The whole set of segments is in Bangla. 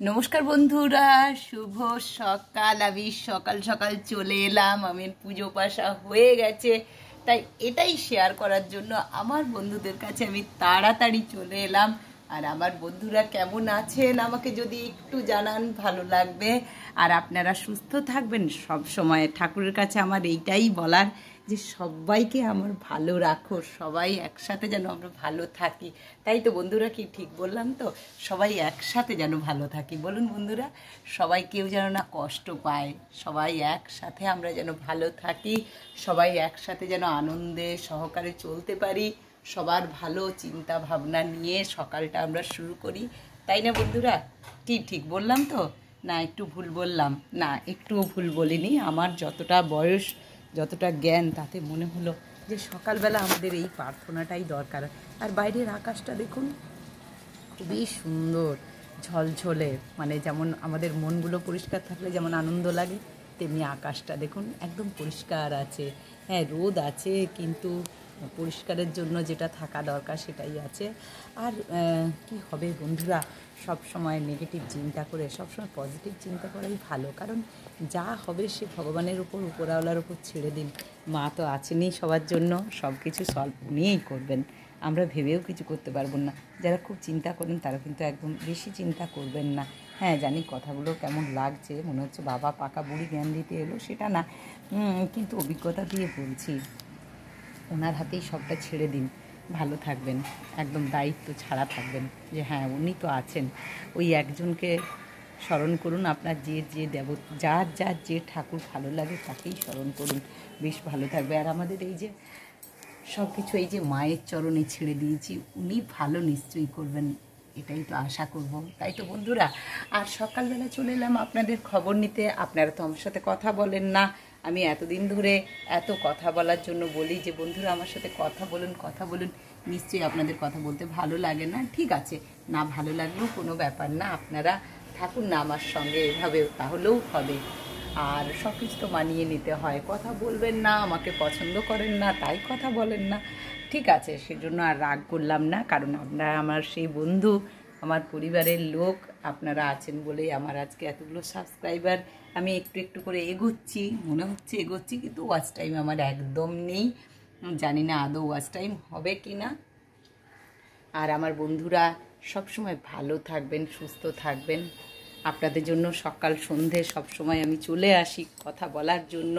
নমস্কার বন্ধুরা, শুভ সকাল। আমি সকাল সকাল চলে এলাম, আমি পুজো পাশা হয়ে গেছে, তাই এটাই শেয়ার করার জন্য আমার বন্ধুদের কাছে আমি তাড়াতাড়ি চলে এলাম। আর আমার বন্ধুরা কেমন আছেন আমাকে যদি একটু জানান ভালো লাগবে। আর আপনারা সুস্থ থাকবেন সব সময়। ঠাকুরের কাছে আমার এইটাই বলার যে সবাইকে আমার ভালো রাখো, সবাই একসাথে যেন আমরা ভালো থাকি। তাই তো বন্ধুরা, কি ঠিক বললাম তো? সবাই একসাথে যেন ভালো থাকি, বলুন বন্ধুরা। সবাই কেউ যেন না কষ্ট পায়, সবাই একসাথে আমরা যেন ভালো থাকি, সবাই একসাথে যেন আনন্দে সহকারে চলতে পারি, সবার ভালো চিন্তা ভাবনা নিয়ে সকালটা আমরা শুরু করি। তাই না বন্ধুরা? ঠিক ঠিক বললাম তো? না একটু ভুল বললাম? না, একটুও ভুল বলিনি। আমার যতটা বয়স, যতটা জ্ঞান, তাতে মনে হলো যে সকালবেলা আমাদের এই প্রার্থনাটাই দরকার। আর বাইরের আকাশটা দেখুন, খুবই সুন্দর, ঝলঝলে। মানে যেমন আমাদের মনগুলো পরিষ্কার থাকলে যেমন আনন্দ লাগে, তেমনি আকাশটা দেখুন একদম পরিষ্কার আছে। হ্যাঁ, রোদ আছে, কিন্তু পরিষ্কারের জন্য যেটা থাকা দরকার সেটাই আছে। আর কি হবে বন্ধুরা, সব সময় নেগেটিভ চিন্তা করে সবসময় পজিটিভ চিন্তা করাই ভালো। কারণ যা হবে সে ভগবানের উপর, উপরওয়ালার উপর ছেড়ে দিন। মা তো আছেনই সবার জন্য, সব কিছু সলভ উনিই করবেন। আমরা ভেবেও কিছু করতে পারবো না। যারা খুব চিন্তা করেন তারা কিন্তু একদম বেশি চিন্তা করবেন না। হ্যাঁ, জানি কথাগুলো কেমন লাগছে, মনে হচ্ছে বাবা পাকা বুড়ি জ্ঞান দিতে এলো, সেটা না, কিন্তু অভিজ্ঞতা দিয়ে বলছি। ওনার হাতেই সবটা ছেড়ে দিন, ভালো থাকবেন, একদম দায়িত্ব ছাড়া থাকবেন। যে হ্যাঁ, উনি তো আছেন। ওই একজনকে স্মরণ করুন, আপনার যে যে যার যার যে ঠাকুর ভালো লাগে তাকেই স্মরণ করুন, বেশ ভালো থাকবে। আর আমাদের এই যে সব কিছু এই যে মায়ের চরণে ছেড়ে দিয়েছি, উনি ভালো নিশ্চয়ই করবেন, এটাই তো আশা করব। তাই তো বন্ধুরা, আর সকালবেলা চলে এলাম আপনাদের খবর নিতে। আপনারা তো আমার সাথে কথা বলেন না। আমি এতদিন ধরে এত কথা বলার জন্য বলি যে বন্ধুরা আমার সাথে কথা বলুন, কথা বলুন। নিশ্চয়ই আপনাদের কথা বলতে ভালো লাগে না, ঠিক আছে, না ভালো লাগলেও কোনো ব্যাপার না। আপনারা থাকুন না আমার সঙ্গে এভাবে, তাহলেও হবে। আর সব কিছু তো মানিয়ে নিতে হয়। কথা বলবেন না, আমাকে পছন্দ করেন না তাই কথা বলেন না, ঠিক আছে, সেজন্য আর রাগ করলাম না। কারণ আপনারা আমার সেই বন্ধু, আমার পরিবারের লোক, আপনারা আছেন বলেই আমার আজকে এতগুলো সাবস্ক্রাইবার। আমি একটু একটু করে এগোচ্ছি, মনে হচ্ছে এগোচ্ছি, কিন্তু ওয়াচ টাইম আমার একদম নেই। জানি না আদৌ ওয়াচ টাইম হবে কি না। আর আমার বন্ধুরা সবসময় ভালো থাকবেন, সুস্থ থাকবেন। আপনাদের জন্য সকাল সন্ধে সবসময় আমি চলে আসি কথা বলার জন্য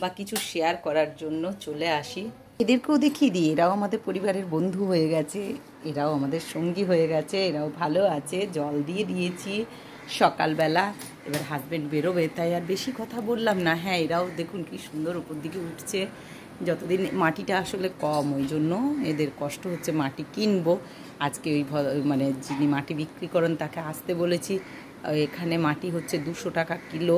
বা কিছু শেয়ার করার জন্য চলে আসি। এদেরকেও দেখিয়ে দিই, এরাও আমাদের পরিবারের বন্ধু হয়ে গেছে, এরাও আমাদের সঙ্গী হয়ে গেছে, এরাও ভালো আছে। জল দিয়ে দিয়েছি সকালবেলা, এবার হাজব্যান্ড বেরোবে, তাই আর বেশি কথা বললাম না। হ্যাঁ, এরাও দেখুন কি সুন্দর উপর দিকে উঠছে। যতদিন মাটিটা আসলে কম, ওই জন্য এদের কষ্ট হচ্ছে। মাটি কিনবো আজকে, ওই মানে যিনি মাটি বিক্রি করেন তাকে আসতে বলেছি। এখানে মাটি হচ্ছে 200 টাকা কিলো,